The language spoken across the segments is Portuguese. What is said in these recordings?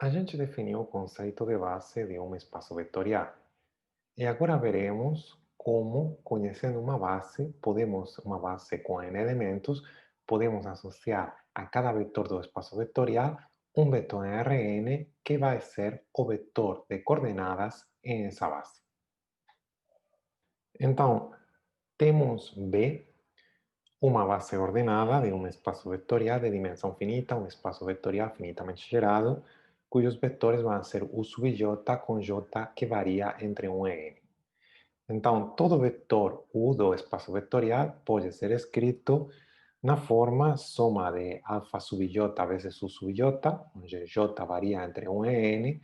A gente definiu o conceito de base de um espaço vetorial. E agora veremos como, conhecendo uma base com N elementos, podemos associar a cada vetor do espaço vetorial um vetor em Rn que vai ser o vetor de coordenadas em essa base. Então, temos B, uma base ordenada de um espaço vetorial de dimensão finita, um espaço vetorial finitamente gerado, cujos vetores vão ser U sub j com j que varia entre 1 e n. Então, todo vetor U do espaço vetorial pode ser escrito na forma soma de alfa sub j vezes U sub j, onde j varia entre 1 e n,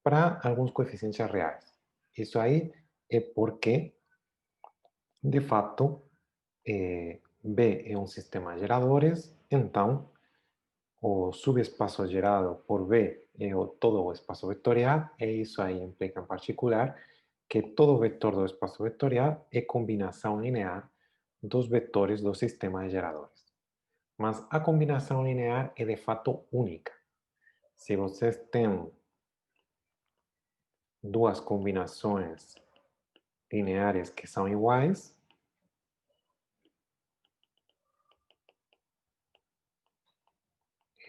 para alguns coeficientes reais. Isso aí é porque, de fato, B é um sistema de geradores, então o subespaço gerado por B é todo o espaço vetorial, e isso aí implica em particular que todo vetor do espaço vetorial é combinação linear dos vetores do sistema de geradores. Mas a combinação linear é de fato única. Se vocês têm duas combinações lineares que são iguais,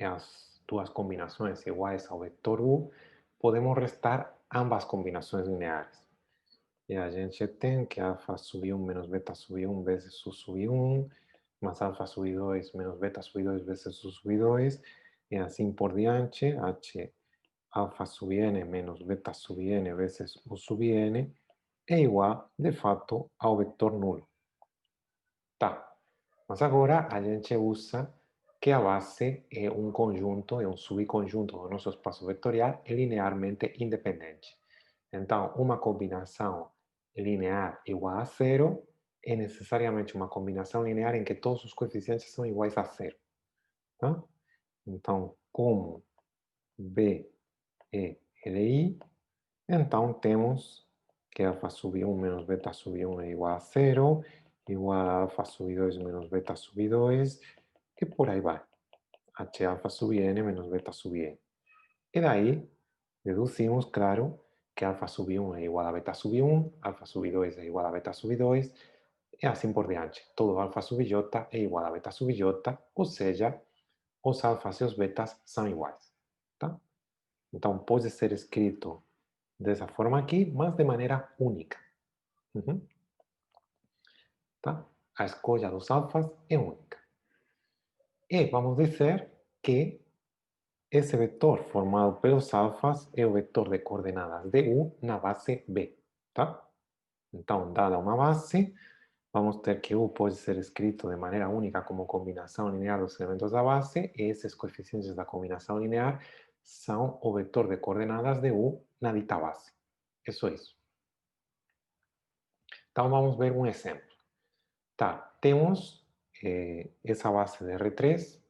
e as duas combinações iguais ao vetor U, podemos restar ambas combinações lineares. E a gente tem que alfa sub 1 menos beta sub 1 vezes U sub 1, mais alfa sub 2 menos beta sub 2 vezes U sub 2, e assim por diante, h alfa sub n menos beta sub n vezes U sub n é igual, de fato, ao vetor nulo. Tá, mas agora a gente usa que a base é um conjunto, é um subconjunto do nosso espaço vetorial linearmente independente. Então, uma combinação linear igual a zero é necessariamente uma combinação linear em que todos os coeficientes são iguais a zero. Tá? Então, como B é LI, então temos que alfa sub 1 menos beta sub 1 é igual a zero, igual a alfa sub 2 menos beta sub 2, e por aí vai. H alfa sub n menos beta sub n. E daí deducimos, claro, que alfa sub 1 é igual a beta sub 1, alfa sub 2 é igual a beta sub 2, e assim por diante. Todo alfa sub j é igual a beta sub j, ou seja, os alfas e os betas são iguais. Tá? Então, pode ser escrito dessa forma aqui, mas de maneira única. Uhum. Tá? A escolha dos alfas é única. E vamos dizer que esse vetor formado pelos alfas é o vetor de coordenadas de U na base B. Tá? Então, dada uma base, vamos ter que U pode ser escrito de maneira única como combinação linear dos elementos da base, e esses coeficientes da combinação linear são o vetor de coordenadas de U na dita base. Isso é isso. Então, vamos ver um exemplo. Tá, temos essa base de R3,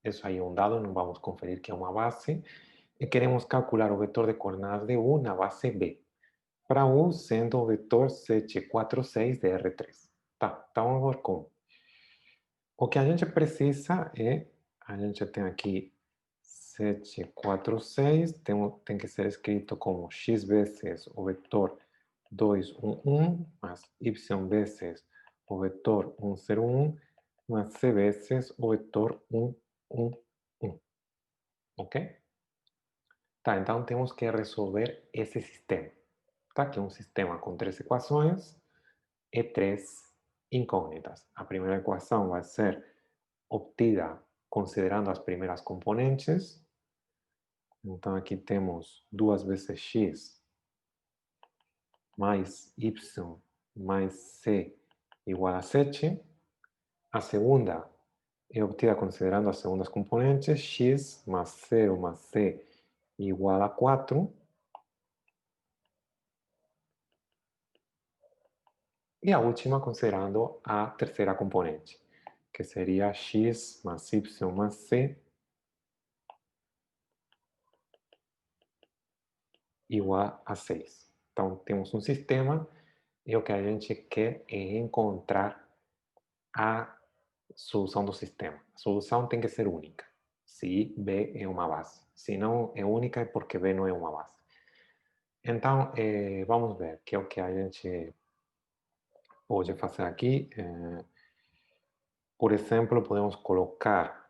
isso aí é um dado, não vamos conferir que é uma base, e queremos calcular o vetor de coordenadas de U na base B, para U sendo o vetor 746 de R3. Tá, então vamos ver como. O que a gente precisa é, a gente tem aqui 746, tem que ser escrito como x vezes o vetor 211 mais y vezes o vetor 101 mais c vezes o vetor 111. Ok? Tá, então temos que resolver esse sistema. Tá? Que é um sistema com três equações e três incógnitas. A primeira equação vai ser obtida considerando as primeiras componentes. Então aqui temos 2 vezes x mais y mais c igual a 7. A segunda é obtida considerando as segundas componentes, x más 0 más c igual a 4. E a última considerando a terceira componente, que seria x más y más c igual a 6. Então, temos um sistema e o que a gente quer é encontrar a solução do sistema. A solução tem que ser única. se B é uma base. Se não é única, é porque B não é uma base. Então, vamos ver que é o que a gente pode fazer aqui. Por exemplo, podemos colocar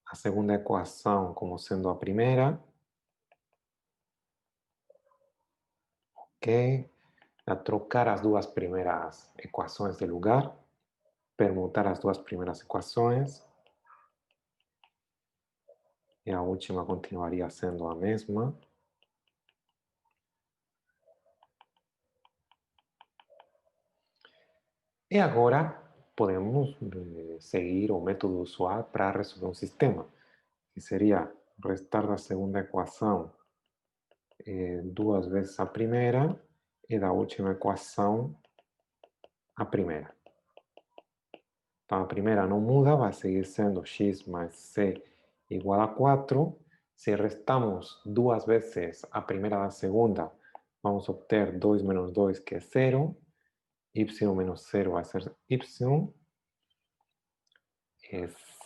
a segunda equação como sendo a primeira, ok? A trocar as duas primeiras equações de lugar, permutar as duas primeiras equações, e a última continuaria sendo a mesma. E agora podemos seguir o método usual para resolver um sistema, que seria restar da segunda equação duas vezes a primeira e da última equação a primeira. Então a primeira não muda, vai seguir sendo x mais c igual a 4. Se restamos duas vezes a primeira da segunda, vamos obter 2 menos 2, que é 0. Y menos 0 vai ser y.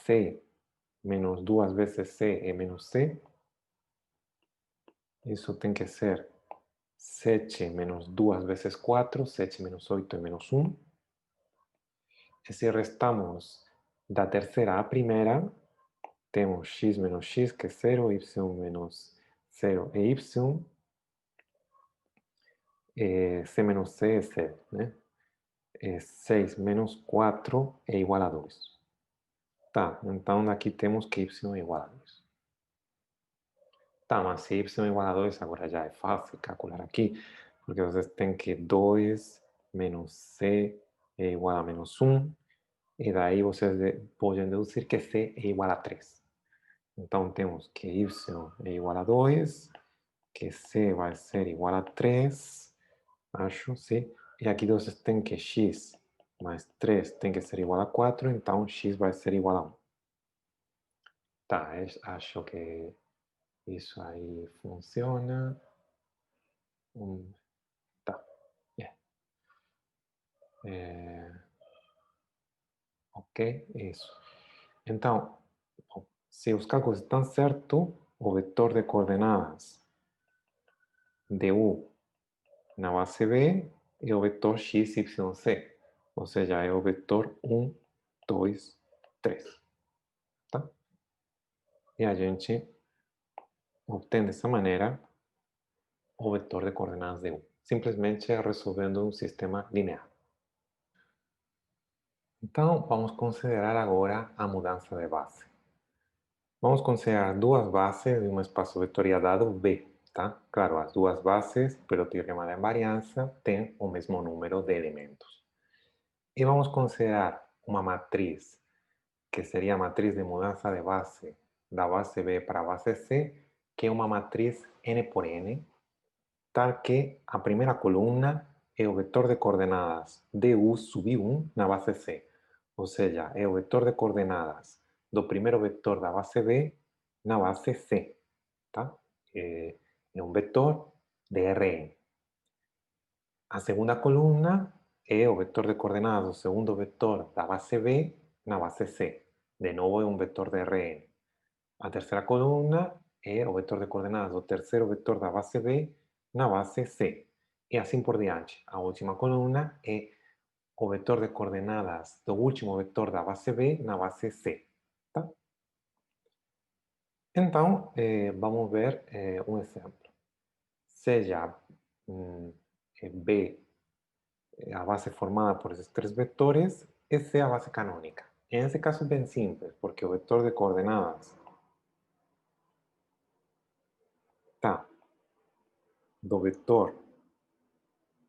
C menos duas vezes C é menos C. Isso tem que ser 7 menos duas vezes 4, 7 menos 8 é menos 1. E se restamos da terceira à primeira, temos x menos x, que é 0, y menos 0 é y, c menos c é 0, né? 6 menos 4 é igual a 2. Tá, então aqui temos que y é igual a 2. Tá, mas se y é igual a 2, agora já é fácil calcular aqui, porque vocês têm que 2 menos c é igual a menos 1, e daí vocês podem deduzir que c é igual a 3. Então temos que y é igual a 2, que c vai ser igual a 3, acho, sim. E aqui vocês têm que x mais 3 tem que ser igual a 4, então x vai ser igual a 1. Tá, acho que isso aí funciona. Tá. É, ok, isso. Então, se os cálculos estão certos, o vetor de coordenadas de U na base B é o vetor x, y, z. Ou seja, é o vetor 1, 2, 3. Tá? E a gente obtém dessa maneira o vetor de coordenadas de U, simplesmente resolvendo um sistema linear. Então, vamos considerar agora a mudança de base. Vamos considerar duas bases de um espaço vetorial dado B, tá? Claro, as duas bases, pelo teorema da invariância, têm o mesmo número de elementos. E vamos considerar uma matriz, que seria a matriz de mudança de base da base B para a base C, que é uma matriz n por n, tal que a primeira coluna é o vetor de coordenadas du sub 1 na base C. Ou seja, é o vetor de coordenadas do primeiro vetor da base B na base C. Tá? É um vetor de Rn. A segunda coluna é o vetor de coordenadas do segundo vetor da base B na base C. De novo, é um vetor de Rn. A terceira coluna é o vetor de coordenadas do terceiro vetor da base B na base C. E assim por diante. A última coluna é o vetor de coordenadas do último vetor da base B na base C. Tá? Então, vamos ver um exemplo. Seja B a base formada por esses três vetores, e C a base canônica. En esse caso é bem simples, porque o vetor de coordenadas está do vetor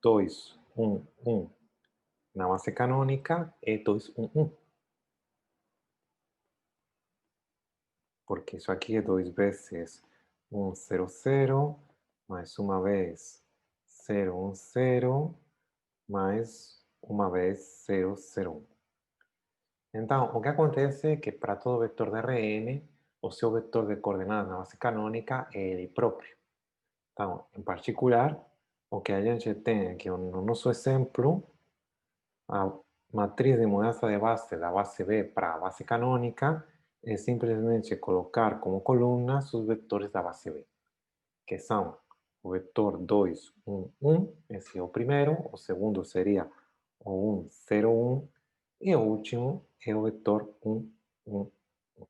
2, 1, 1 na base canônica é 2, 1, 1. Porque isso aqui é 2 vezes 1, 0, 0, mais uma vez 0, 1, 0, mais uma vez 0, 0, 1. Então, o que acontece é que para todo vetor de Rn, o seu vetor de coordenadas na base canônica é ele próprio. Então, em particular, o que a gente tem aqui no nosso exemplo, a matriz de mudança de base da base B para a base canônica é simplesmente colocar como coluna os vetores da base B, que são o vetor 2, 1, 1, esse é o primeiro, o segundo seria o 1, 0, 1, e o último é o vetor 1, 1, 1.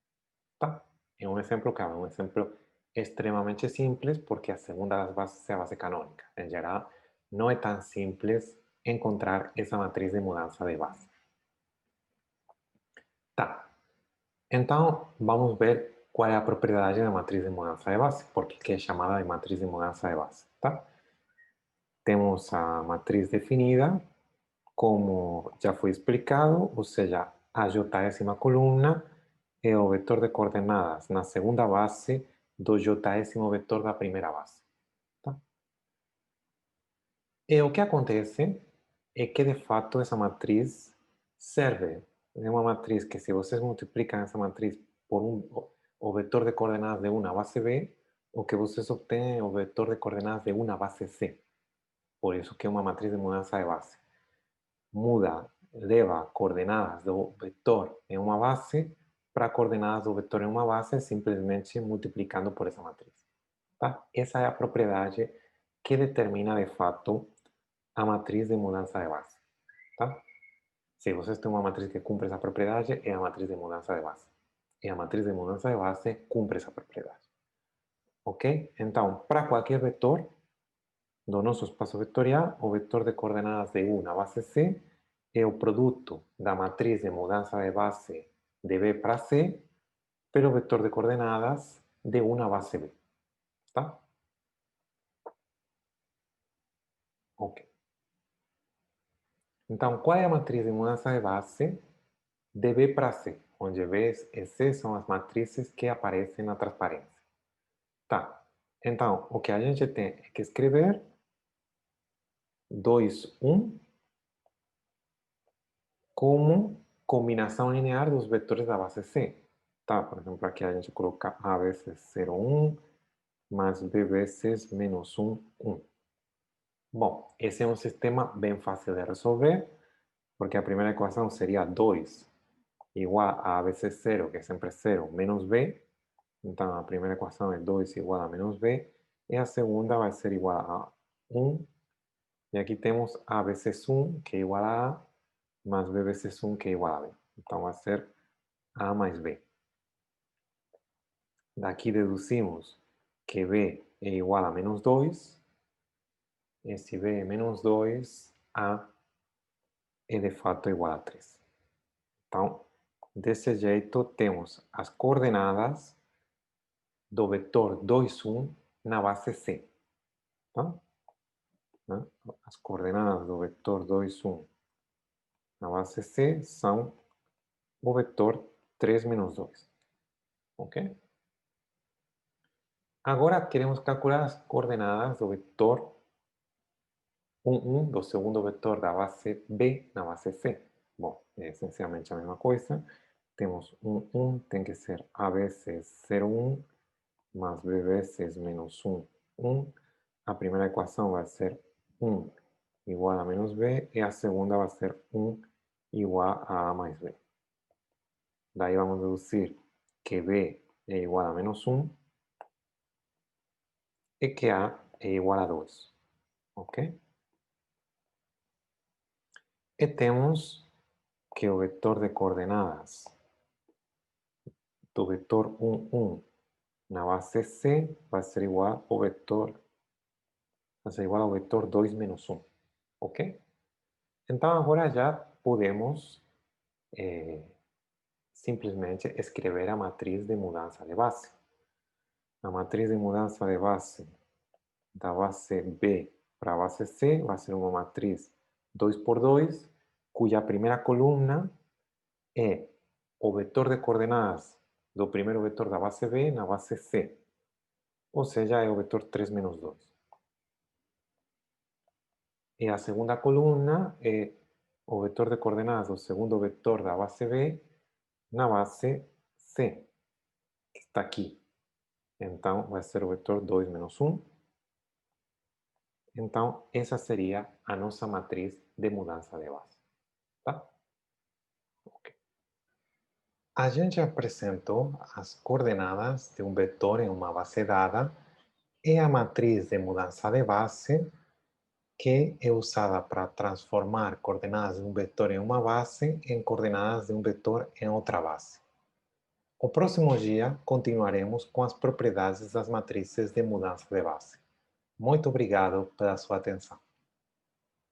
Tá? É um exemplo, claro, um exemplo extremamente simples, porque a segunda das bases é a base canônica. Em geral, não é tão simples encontrar essa matriz de mudança de base. Tá. Então, vamos ver qual é a propriedade da matriz de mudança de base, porque é chamada de matriz de mudança de base. Tá? Temos a matriz definida, como já foi explicado, ou seja, a j.ª coluna é o vetor de coordenadas na segunda base do j.º vetor da primeira base. Tá? E o que acontece é que, de fato, essa matriz serve. É uma matriz que, se vocês multiplicam essa matriz por o vetor de coordenadas de uma base B, o que vocês obtêm é o vetor de coordenadas de uma base C. Por isso que é uma matriz de mudança de base. Muda, leva coordenadas do vetor em uma base para coordenadas do vetor em uma base, simplesmente multiplicando por essa matriz. Tá? Essa é a propriedade que determina, de fato, a matriz de mudança de base. Tá? Se vocês têm uma matriz que cumpre essa propriedade, é a matriz de mudança de base. E a matriz de mudança de base cumpre essa propriedade. Ok? Então, para qualquer vetor do nosso espaço vetorial, o vetor de coordenadas de U na base C é o produto da matriz de mudança de base de B para C pelo vetor de coordenadas de U na base B. Tá? Ok. Então, qual é a matriz de mudança de base de B para C? Onde B e C são as matrizes que aparecem na transparência. Tá. Então, o que a gente tem é que escrever 2, 1 como combinação linear dos vetores da base C. Tá? Por exemplo, aqui a gente coloca A vezes 0, 1, mais B vezes menos 1, 1. Bom, esse é um sistema bem fácil de resolver, porque a primeira equação seria 2 igual a vezes 0, que é sempre 0, menos B. Então, a primeira equação é 2 igual a menos B, e a segunda vai ser igual a 1. E aqui temos A vezes 1, que é igual a A, mais B vezes 1, que é igual a B. Então, vai ser A mais B. Daqui deduzimos que B é igual a menos 2. E se B é menos 2, A é de fato igual a 3. Então, desse jeito, temos as coordenadas do vetor 2, 1 na base C. Tá? As coordenadas do vetor 2, 1 na base C são o vetor 3 menos 2. Ok? Agora queremos calcular as coordenadas do vetor 1, 1 do segundo vetor da base B na base C. Bom, é essencialmente a mesma coisa. Temos 1, 1, tem que ser A vezes 0, 1, mais B vezes menos 1, 1. A primeira equação vai ser 1 igual a menos B e a segunda vai ser 1 igual a A mais B. Daí vamos deduzir que B é igual a menos 1 e que A é igual a 2. Ok? E temos que o vetor de coordenadas do vetor 1, 1 na base C vai ser igual ao vetor 2 menos 1. Ok? Então agora já podemos simplesmente escrever a matriz de mudança de base. A matriz de mudança de base da base B para a base C vai ser uma matriz 2 por 2, cuja primeira coluna é o vetor de coordenadas do primeiro vetor da base B na base C, ou seja, é o vetor 3 menos 2. E a segunda coluna é o vetor de coordenadas do segundo vetor da base B na base C, que está aqui. Então, vai ser o vetor 2 menos 1. Então, essa seria a nossa matriz de mudança de base. Tá? Ok. A gente apresentou as coordenadas de um vetor em uma base dada e a matriz de mudança de base, que é usada para transformar coordenadas de um vetor em uma base em coordenadas de um vetor em outra base. O próximo dia continuaremos com as propriedades das matrizes de mudança de base. Muito obrigado pela sua atenção.